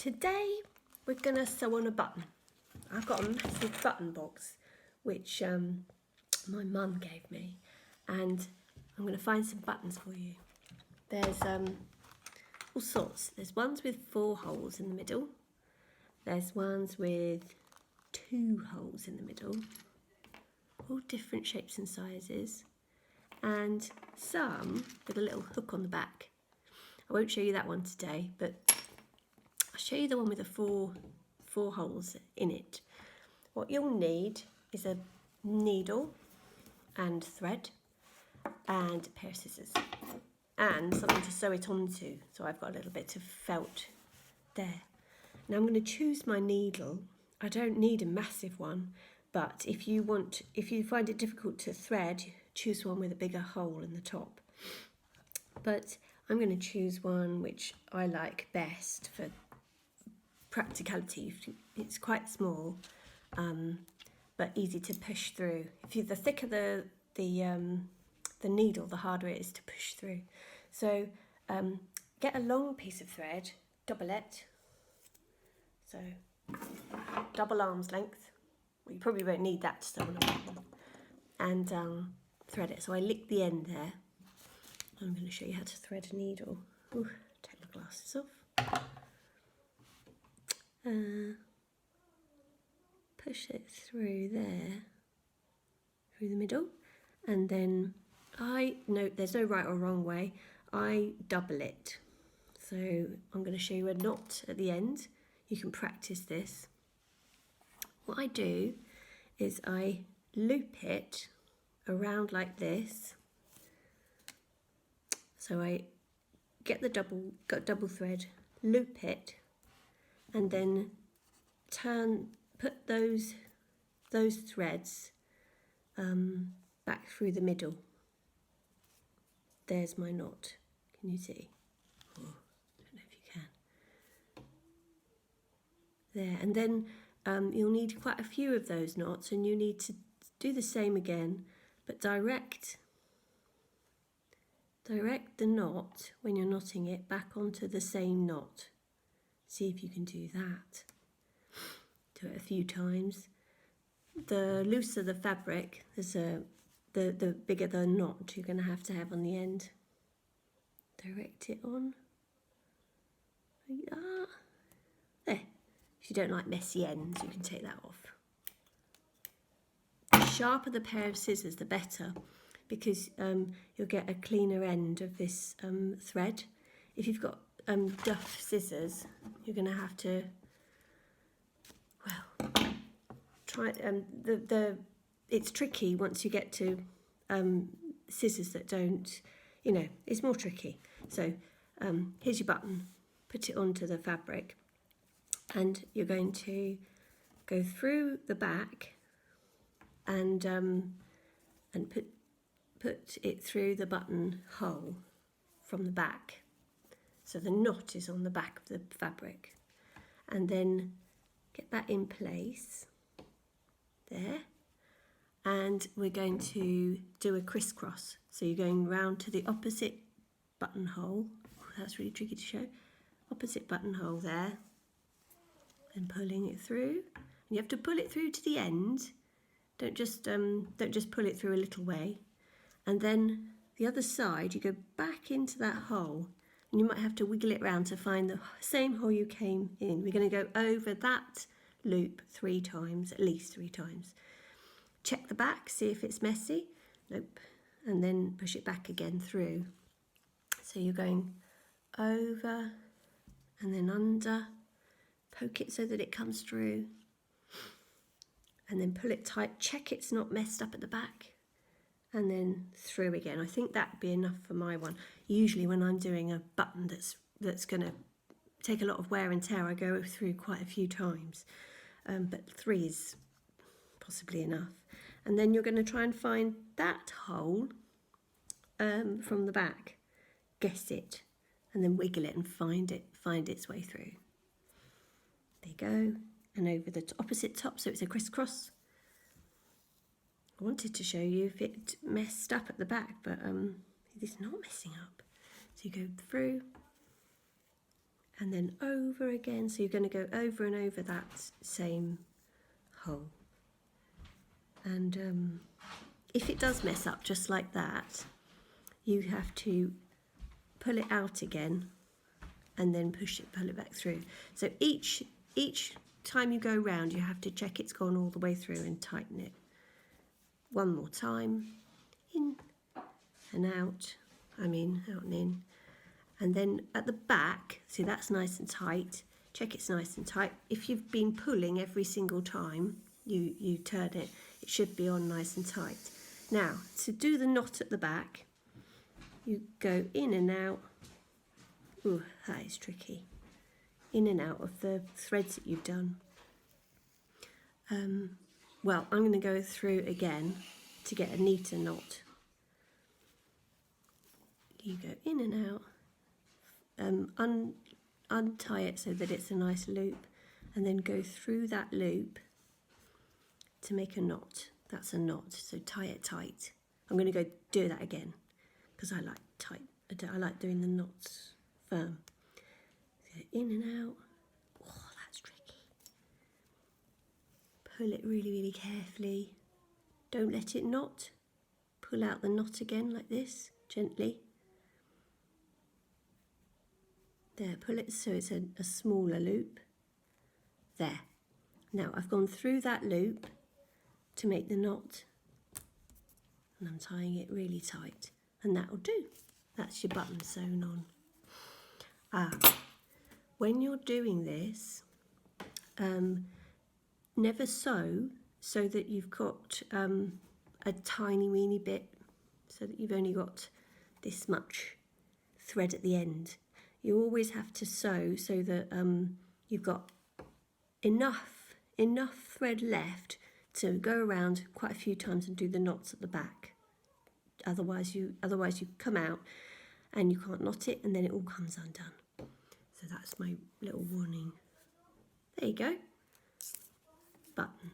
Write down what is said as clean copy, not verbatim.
Today we're going to sew on a button. I've got a massive button box which my mum gave me, and I'm going to find some buttons for you. There's all sorts. There's ones with 4 holes in the middle. There's ones with 2 holes in the middle, all different shapes and sizes, and some with a little hook on the back. I won't show you that one today, but I'll show you the one with the four holes in it. What you'll need is a needle and thread and a pair of scissors and something to sew it onto. So I've got a little bit of felt there. Now I'm going to choose my needle. I don't need a massive one, but if you find it difficult to thread, choose one with a bigger hole in the top. But I'm going to choose one which I like best for practicality. It's quite small, but easy to push through. The thicker the needle, the harder it is to push through. So get a long piece of thread, double it, so double arm's length. Well, you probably won't need that to sew on a button, and thread it. So I lick the end there. I'm going to show you how to thread a needle. Ooh, take my glasses off. Push it through there, through the middle, and then there's no right or wrong way. I double it. So I'm going to show you a knot at the end. You can practice this. What I do is I loop it around like this. So I get the double thread, loop it, and then put those threads back through the middle. There's my knot. Can you see? Oh, I don't know if you can. There, and then you'll need quite a few of those knots, and you need to do the same again, but direct the knot when you're knotting it back onto the same knot. See if you can do that. Do it a few times. The looser the fabric, the bigger the knot you're going to have on the end. Direct it on. There. If you don't like messy ends, you can take that off. The sharper the pair of scissors, the better, because you'll get a cleaner end of this thread. If you've got duff scissors, you're going to have to, well, try. It's tricky once you get to scissors that don't, it's more tricky. So here's your button. Put it onto the fabric, and you're going to go through the back and put it through the button hole from the back. So the knot is on the back of the fabric, and then get that in place there, and we're going to do a crisscross. So you're going round to the opposite buttonhole. That's really tricky to show. Opposite buttonhole there, and pulling it through. And you have to pull it through to the end. Don't just pull it through a little way. And then the other side, you go back into that hole, and you might have to wiggle it around to find the same hole you came in. We're going to go over that loop 3 times, at least 3 times. Check the back, see if it's messy. Nope. And then push it back again through. So you're going over and then under. Poke it so that it comes through. And then pull it tight. Check it's not messed up at the back. And then through again. I think that'd be enough for my one. Usually when I'm doing a button that's going to take a lot of wear and tear, I go through quite a few times. But 3 is possibly enough. And then you're going to try and find that hole from the back. Guess it. And then wiggle it and find its way through. There you go. And over the opposite top, so it's a crisscross. I wanted to show you if it messed up at the back, but it's not messing up. So you go through and then over again. So you're going to go over and over that same hole. And if it does mess up just like that, you have to pull it out again and then pull it back through. So each time you go round, you have to check it's gone all the way through and tighten it. One more time, in and out, out and in. And then at the back, see that's nice and tight, check it's nice and tight. If you've been pulling every single time you turn it, it should be on nice and tight. Now, to do the knot at the back, you go in and out. Ooh, that is tricky. In and out of the threads that you've done. Well, I'm going to go through again to get a neater knot. You go in and out, untie it so that it's a nice loop, and then go through that loop to make a knot. That's a knot, so tie it tight. I'm going to go do that again because I like tight. I like doing the knots firm. Go in and out. Oh, that's tricky. Pull it really, really carefully. Don't let it knot. Pull out the knot again like this, gently. There, pull it so it's a smaller loop. There. Now I've gone through that loop to make the knot, and I'm tying it really tight, and that'll do. That's your button sewn on. When you're doing this, never sew so that you've got a tiny weeny bit, so that you've only got this much thread at the end. You always have to sew so that you've got enough thread left to go around quite a few times and do the knots at the back. Otherwise you come out and you can't knot it, and then it all comes undone. So that's my little warning. There you go. Button.